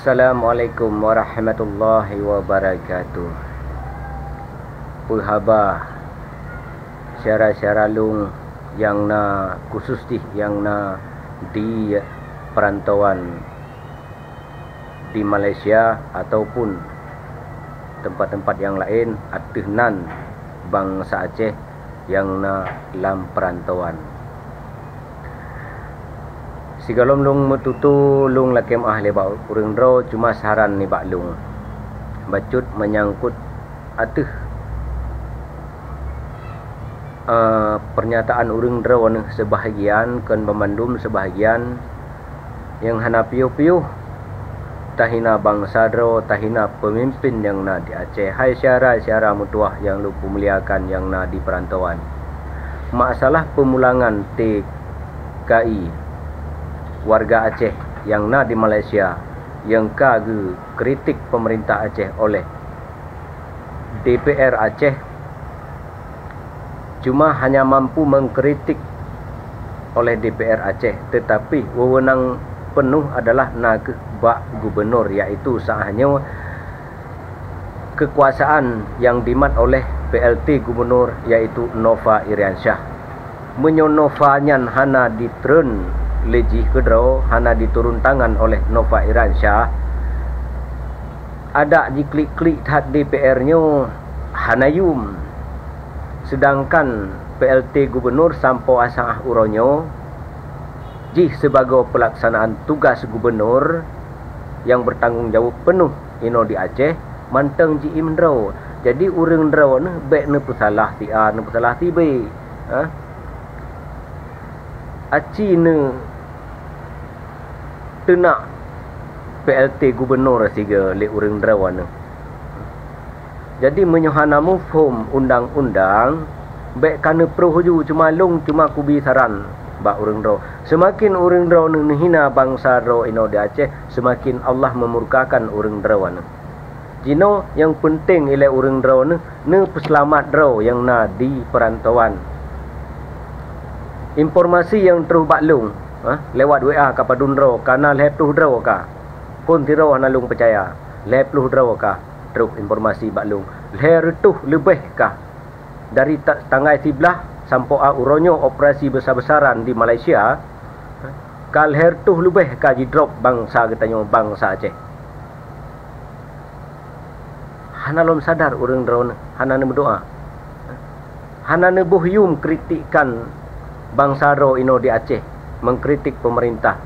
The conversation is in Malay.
Assalamualaikum warahmatullahi wabarakatuh. Puhaba syara-syara lung yang na khusus yang na di perantauan di Malaysia ataupun tempat-tempat yang lain atihnan bangsa Aceh yang na dalam perantauan. Sigalom lung metutu lung lakem ahli ba urang dro cuma saran ni bak lung bacut menyangkut atih pernyataan urang dro ni sebahagian kan memandum sebahagian yang hana piuh-piuh tahina bangsa dro tahina pemimpin yang na di Aceh. Hai syara mutuah yang lu pemuliakan yang na di perantauan. Masalah pemulangan TKI warga Aceh yang na di Malaysia yang kage kritik pemerintah Aceh oleh DPR Aceh cuma hanya mampu mengkritik oleh DPR Aceh, tetapi wewenang penuh adalah nak bak gubernur, iaitu sahanya kekuasaan yang dimat oleh PLT gubernur iaitu Nova Iriansyah. Menyonofanyan hana ditren lejih kedro hana diturun tangan oleh Nova Iriansyah, ada di klik-klik hat DPR-nya hanayum, sedangkan PLT gubernur sampo asah uronyo jih sebagai pelaksanaan tugas gubernur yang bertanggungjawab penuh ino di Aceh manteng ji imdro. Jadi urang dro ne bek ne pesalah ti A ne pesalah ti B, aci ne tenak PLT gubernur siga le urang drawan. Jadi menyohana mufhum undang-undang baik kana prohuju cuma long cuma kubi saran ba urang dro. Semakin urang dro ne hina bangsa dro ino di Aceh, semakin Allah memurkakan urang drawan. Jino yang penting ile urang dro ne peselamat dro yang na di perantauan. Informasi yang terus baklung lewat WA kepada dro kanal hepluh dro ka pun tiro analung percaya lepluh dro ka terus informasi baklung leretuh lebih ka dari tanggai sebelah sampai uronyo operasi besar-besaran di Malaysia kal hertuh lebih ka jidrop bangsa katanya bangsa Aceh. Hana lom sadar urang dro hana ne berdoa hana ne buhyum kritikan bangsa ro ino di Aceh mengkritik pemerintah